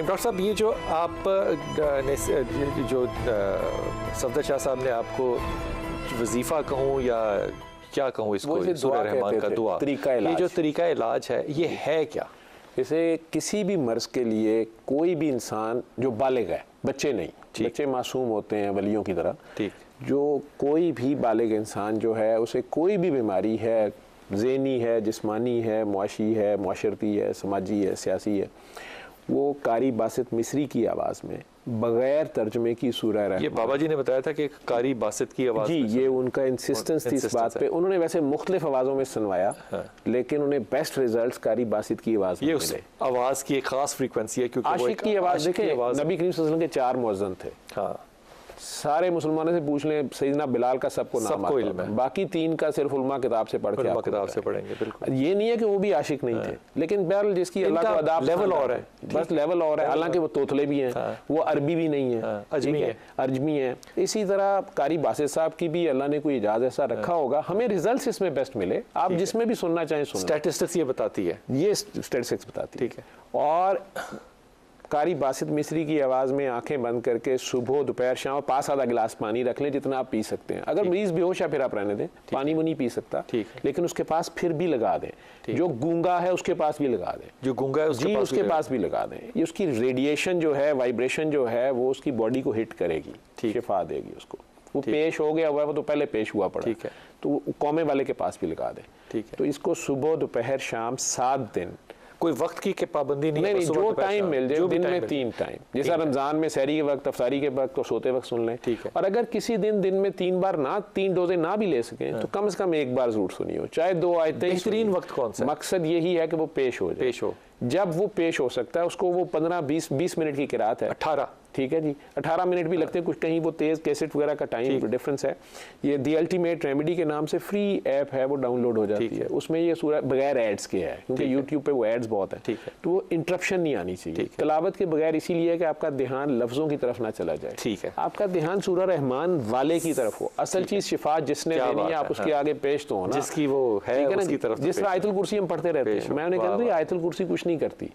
Doctor साहब, ये जो आप जो सफदर शाह साहब ने आपको वजीफ़ा कहूँ या क्या कहूँ इसको, सूरह रहमान का दुआ, ये जो तरीका इलाज है ये है क्या? जैसे किसी भी मर्ज़ के लिए कोई भी इंसान जो बालिग है, बच्चे नहीं, बच्चे मासूम होते हैं वलियों की तरह, ठीक, जो कोई भी बालिग इंसान जो है उसे कोई भी बीमारी है, ज़हनी है, जिस्मानी है, मुआशी है, मुआशरती है, समाजी है, सियासी है, वो कारी बासित मिस्री की आवाज़ में बगैर तर्जमे की सूरह रहमान। ये बाबा जी ने बताया था कि कारी बासित की आवाज़ जी, ये उनका इंसिस्टेंस थी इस बात पे। उन्होंने वैसे मुख्तलिफ आवाज़ों में सुनवाया, लेकिन उन्हें बेस्ट रिजल्ट्स कारी बासित की आवाज़ में मिले। आवाज़ की एक खास फ्रीक्वेंसी है, क्योंकि आशिक की आवाज़ देखें, नबी करीम सल्लल्लाहु अलैहि वसल्लम के 4 मुअज्जिन थे। हाँ, सारे मुसलमानों से पूछ लें, सैयदना बिलाल का सबको नाम आता है, बाकी 3 का सिर्फ उलमा किताब से पढ़ के किताब से पढ़ेंगे। बिल्कुल, ये नहीं है कि वो भी आशिक नहीं थे, लेकिन बहरहाल जिसकी अल्लाह को अदाब लेवल और है, बस लेवल और है। हालांकि वो तोतले भी हैं, वो अरबी भी नहीं है, अजमी है। इसी तरह कारी बासित साहब की भी अल्लाह ने कोई इजाज़ ऐसा रखा होगा, हमें रिजल्ट इसमें बेस्ट मिले। आप जिसमें भी सुनना चाहें सुनो, स्टैटिस्टिक्स ये बताती है, ये स्टैटिस्टिक्स बताती है। ठीक है, और कारी बासित मिस्री की आवाज़ में आंखें बंद करके सुबह दोपहर शाम 5 आधा गिलास पानी रख लें, जितना आप पी सकते हैं। अगर मरीज बेहोश है फिर आप रहने दें, पानी वो नहीं पी सकता, लेकिन उसके पास फिर भी लगा दें। जो गूंगा है उसके पास भी लगा दें, जो गूंगा है उसके पास भी लगा दें। ये उसकी रेडिएशन जो है, वाइब्रेशन जो है, वो उसकी बॉडी को हिट करेगी, शिफा देगी उसको। वो पेश हो गया हुआ है, वो तो पहले पेश हुआ पड़ा, ठीक है, तो कौमे वाले के पास भी लगा दें। ठीक है, तो इसको सुबह दोपहर शाम 7 दिन, कोई वक्त की पाबंदी नहीं, जो टाइम मिल जाए, दिन में 3 टाइम, जैसा रमजान में सहरी के वक्त, अफ्तारी के वक्त, तो सोते वक्त सुन लें। ठीक है, और अगर किसी दिन में 3 बार ना, 3 डोजे ना भी ले सकें, तो कम से कम 1 बार जरूर सुनिए, चाहे 2 आयतें। बेहतरीन वक्त कौन सा? मकसद यही है कि वो पेश हो जाए। जब वो पेश हो सकता है, उसको वो 15-20 मिनट की किरात है, 18, ठीक है जी, 18 मिनट भी लगते हैं कुछ, कहीं वो तेज कैसेट वगैरह का टाइम डिफरेंस है। ये दी अल्टीमेट रेमेडी के नाम से फ्री ऐप है, वो डाउनलोड हो जाती है। उसमें ये सूरह बगैर एड्स के है, क्योंकि यूट्यूब पे वो एड्स बहुत है, तो वो इंटरप्शन नहीं आनी चाहिए तिलावत के बगैर, इसीलिए कि आपका ध्यान लफ्जों की तरफ ना चला जाए। ठीक है, आपका ध्यान सूरह रहमान वाले की तरफ हो। असल चीज शिफा जिसने देनी है, आप उसके आगे पेश तो हो ना, जिसकी वो है उसकी तरफ। जिस तरह आयतुल कुर्सी हम पढ़ते रहते हैं, मैंने कहा आयतुल कुर्सी कुछ नहीं करती,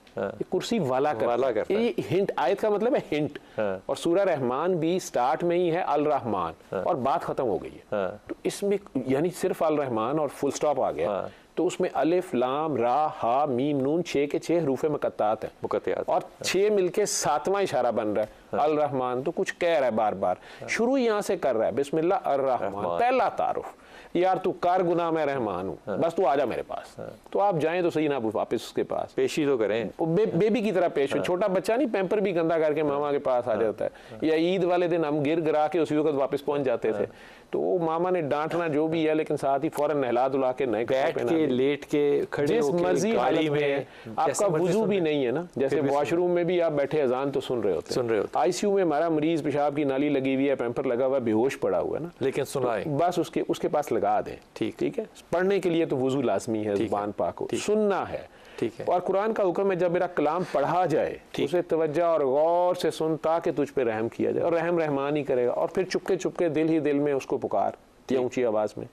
कुर्सी वाला करता है। ये हिंट, आयत का मतलब है हिंट, और सूरह रहमान भी स्टार्ट में ही है अल रहमान, और बात खत्म हो गई है। तो इसमें यानी सिर्फ अल रहमान और फुल स्टॉप आ गया, तो उसमें अलिफ लाम रा हा मीम नून 6 के 6 हरूफ मुकत्तात हैं, और 6 मिलके 7वां इशारा बन रहा है, अल रहमान। तो कुछ कह रहा है बार बार, शुरू यहाँ से कर रहा है, बिस्मिल्लाह अर रहमान, पहला तारुफ, यार तू कर गुनाह मैं रहमान हूँ, बस तू आजा मेरे पास। तो आप जाएं तो सही ना, वापस उसके पास पेशी तो करें, बेबी की तरह पेश हो। छोटा बच्चा नहीं पैम्पर भी गंदा करके मामा के पास आ जाता है, या ईद वाले दिन हम गिर गिरा के उसी वक्त वापस पहुंच जाते थे, तो वो मामा ने डांटना जो भी है, लेकिन साथ ही फौरन नहला धुला के नए बैठ के, लेट के, खड़े जिस मर्जी हालत में, आपका वुजू भी नहीं है ना, जैसे वॉशरूम में भी आप बैठे अजान तो सुन रहे होते। आईसीयू में हमारा मरीज पेशाब की नाली लगी हुई है, पैम्पर लगा हुआ है, बेहोश पड़ा हुआ है ना, लेकिन सुनाए, बस उसके पास लगा दें। ठीक है, पढ़ने के लिए तो वुजू लाजमी है, जुबान पाक हो, सुनना है। ठीक है, और कुरान का हुक्म है जब मेरा कलाम पढ़ा जाए, उसे तवज्जो और गौर से सुन, ताकि तुझ पे रहम किया जाए, और रहम रहमान ही करेगा। और फिर चुपके चुपके दिल ही दिल में उसको पुकार, ऊंची आवाज में,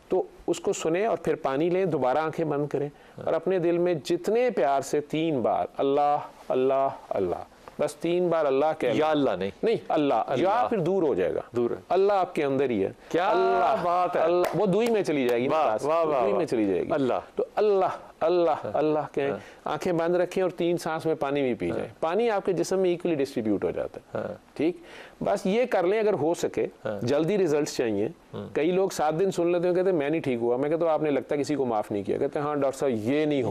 तो उसको सुने, और फिर पानी लें, दोबारा आंखें बंद करें, और अपने दिल में जितने प्यार से 3 बार अल्लाह अल्लाह अल्लाह, बस 3 बार अल्लाह कह, या अल्लाह नहीं अल्लाह, या फिर दूर हो जाएगा, दूर, अल्लाह आपके अंदर ही है। क्या अल्लाह बात है, अल्लाह वो दुई में चली जाएगी, दुई में चली जाएगी अल्लाह। तो अल्लाह अल्लाह अल्लाह कहें, आंखें बंद रखें, और 3 सांस में पानी भी पी जाए। पानी आपके जिस्म में इक्वली डिस्ट्रीब्यूट हो जाता है। ठीक, बस ये कर लें अगर हो सके। जल्दी रिजल्ट्स चाहिए। कई लोग 7 दिन सुन लेते हैं, कहते मैं नहीं ठीक हुआ। मैं कहता हूँ आपने लगता किसी को माफ नहीं किया। कहते हैं हाँ डॉक्टर साहब ये नहीं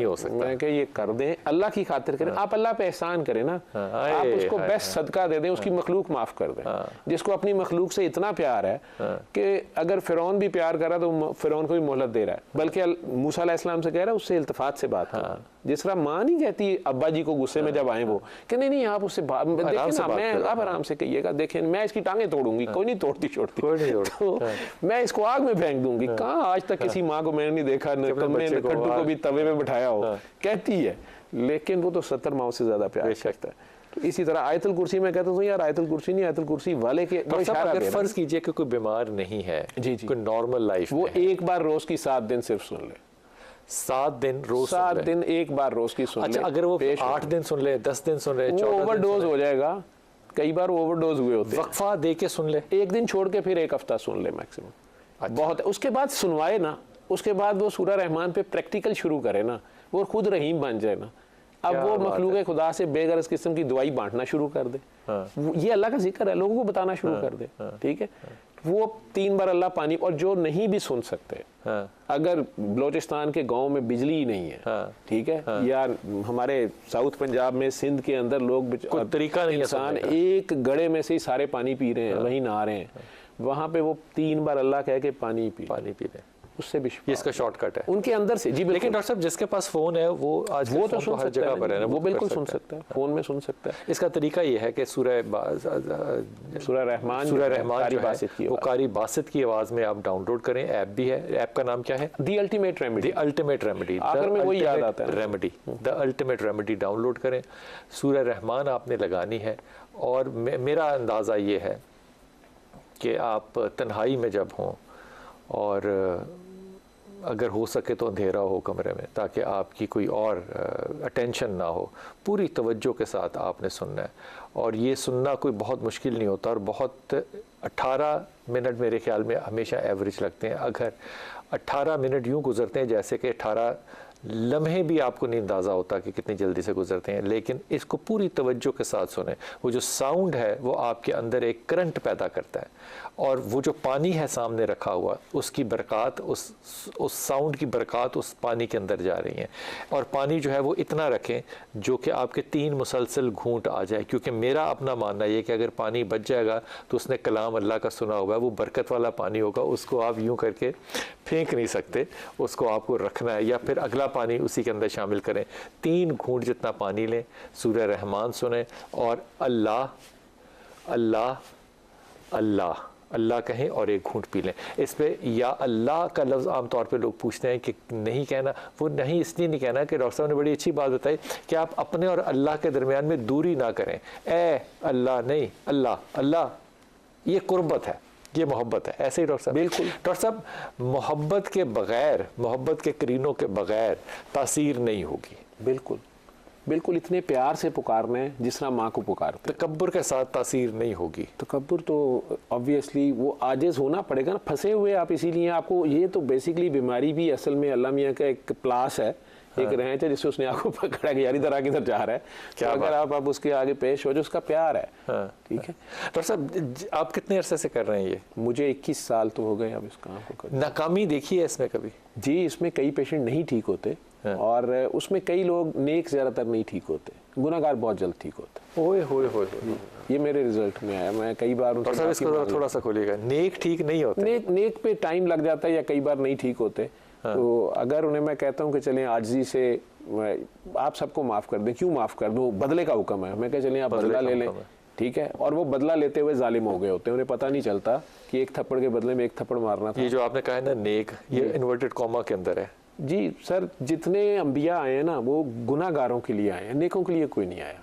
हो सकता। मैं कह ये कर दें, अल्लाह की खातिर करें। आप अल्लाह पे एहसान करें ना, आप उसको बेस्ट सदका दे दें, उसकी मखलूक माफ कर दें। जिसको अपनी मखलूक से इतना प्यार है कि अगर फिरौन भी प्यार कर रहा तो फिरौन को भी मोहलत दे रहा है, बल्कि मूसा अलैहिस्सलाम से कह रहा है उससे इल्तिफात से बात कर। जिस तरह माँ नहीं कहती अब्बा जी को गुस्से में जब आए वो कि नहीं आप उससे आप आराम से कहिएगा, देखें मैं इसकी टांगे तोड़ूंगी, कोई नहीं तोड़ती छोड़ती, तो मैं इसको आग में फेंक दूंगी। कहाँ आज तक किसी माँ को मैंने नहीं देखा कट्टू को भी तवे में बैठाया हो, कहती है, लेकिन वो तो 70 माओ से ज्यादा प्यार करता है। तो इसी तरह आयतुल कुर्सी में कहता हूँ यार आयतुल कुर्सी नहीं, आयतुल कुर्सी वाले के अगर फर्ज कीजिए कि कोई बीमार नहीं है, कोई नॉर्मल लाइफ, वो 1 बार रोज की 7 दिन सिर्फ सुन ले, 7 दिन रोज 7 दिन एक बार रोज की सुन ले। अच्छा, अगर वो 8 दिन सुन ले, 10 दिन सुन ले, 14 ओवरडोज हो जाएगा। कई बार ओवरडोज हुए होते हैं। वक्फा दे के सुन ले, एक दिन छोड़ के फिर एक हफ्ता सुन ले मैक्सिमम। अच्छा। बहुत है। उसके बाद सुनवाए ना, उसके बाद वो सूरह रहमान पे प्रैक्टिकल शुरू करे ना, वो खुद रहीम बन जाए ना। अब वो मखलूक खुदा से बेगरज किस्म की दुआई बांटना शुरू कर दे। ये अल्लाह का जिक्र है, लोगों को बताना शुरू कर दे। ठीक है, वो 3 बार अल्लाह पानी। और जो नहीं भी सुन सकते, अगर बलोचिस्तान के गांव में बिजली ही नहीं है, ठीक है, या हमारे साउथ पंजाब में सिंध के अंदर लोग कोई तरीका नहीं, इंसान एक गड़े में से ही सारे पानी पी रहे हैं, वहीं नहा रहे हैं, वहां पे वो 3 बार अल्लाह कह के पानी पी रहे हैं, उससे भी ये इसका शॉर्टकट है उनके अंदर से। जी, लेकिन डॉक्टर साहब जिसके पास फोन है वो आज वो तो सुन हर जगह पर है ना, वो बिल्कुल सुन सकता है, फोन में सुन सकता है। इसका तरीका ये है कि सूरह रहमान जो है वो कारी बासित की आवाज में आप डाउनलोड करें। ऐप भी है, ऐप का नाम क्या है? The ultimate remedy. The ultimate remedy, आखिर में वही याद आता है, remedy, the ultimate remedy download करें। सूरह रहमान आपने लगानी है। और मेरा अंदाज़ा ये है कि आप तन्हाई में जब हों और अगर हो सके तो अंधेरा हो कमरे में, ताकि आपकी कोई और अटेंशन ना हो, पूरी तवज्जो के साथ आपने सुनना है। और ये सुनना कोई बहुत मुश्किल नहीं होता, और बहुत 18 मिनट मेरे ख्याल में हमेशा एवरेज लगते हैं। अगर 18 मिनट यूँ गुजरते हैं जैसे कि 18 लम्हे भी आपको नहीं अंदाज़ा होता कि कितनी जल्दी से गुजरते हैं, लेकिन इसको पूरी तवज्जो के साथ सुने। वो जो साउंड है वो आपके अंदर एक करंट पैदा करता है, और वो जो पानी है सामने रखा हुआ, उसकी बरक़ात, उस साउंड की बरक़ात उस पानी के अंदर जा रही हैं। और पानी जो है वो इतना रखें जो कि आपके 3 मुसलसल घूंट आ जाए, क्योंकि मेरा अपना मानना ये कि अगर पानी बच जाएगा तो उसने कलाम अल्लाह का सुना होगा, वो बरकत वाला पानी होगा, उसको आप यूँ करके फेंक नहीं सकते, उसको आपको रखना है, या फिर अगला पानी उसी के अंदर शामिल करें। 3 घूंट जितना पानी लें, सूरह रहमान सुने, और अल्लाह अल्लाह अल्लाह अल्लाह कहें और एक घूंट पी लें। इस पे या अल्लाह का लफ्ज़ आमतौर पे लोग पूछते हैं कि नहीं कहना, वो नहीं इसलिए नहीं कहना कि डॉक्टर साहब ने बड़ी अच्छी बात बताई कि आप अपने और अल्लाह के दरमियान में दूरी ना करें। ए अल्लाह नहीं, अल्लाह अल्लाह, ये कुर्बत है, ये मोहब्बत है। ऐसे ही डॉक्टर साहब, बिल्कुल डॉक्टर साहब, मोहब्बत के बगैर, मोहब्बत के करीनों के बगैर तासीर नहीं होगी। बिल्कुल बिल्कुल, इतने प्यार से पुकारना है जिस तरह माँ को पुकारते। तकब्बुर के साथ तासीर नहीं होगी। तकब्बुर तो ऑब्वियसली वो आजिज़ होना पड़ेगा ना, फंसे हुए आप, इसीलिए आपको ये तो बेसिकली बीमारी भी असल में अल्लाह मियाँ का एक प्लास है, एक रेंच है जिससे उसने आपको पकड़ा कि यार इधर आगे इधर जा रहा है। क्या तो अगर आप उसके आगे पेश हो, जो उसका प्यार है। ठीक है डॉक्टर साहब, आप कितने अरसे से कर रहे हैं ये? मुझे 21 साल तो हो गए अब इस काम को कर। नाकामी देखी है इसमें कभी? जी, इसमें कई पेशेंट नहीं ठीक होते, और उसमें कई लोग नेक ज़्यादातर नहीं ठीक होते, गुनाहगार बहुत जल्द ठीक होते। ओए होए होए, ये मेरे रिजल्ट में आया। मैं कई बार उनसे इसको थोड़ा सा खोलिएगा। नेक ठीक नहीं होते, नेक पे टाइम लग जाता है, या कई बार नहीं ठीक होते। तो अगर उन्हें मैं कहता हूँ कि चलें आजिज़ी से आप सबको माफ़ कर दें, क्यों माफ़ कर दूँ, बदले का हुक्म है, मैं कह चलें आप बदला ले लें, ठीक है। और वो बदला लेते हुए जालिम हो गए होते हैं, उन्हें पता नहीं चलता कि एक थप्पड़ के बदले में एक थप्पड़ मारना था। ये जो आपने कहा है ना नेक, ये इन्वर्टेड कॉमा के अंदर है। जी सर, जितने अंबिया आए हैं ना वो गुनाहगारों के लिए आए हैं, नेकों के लिए कोई नहीं आया।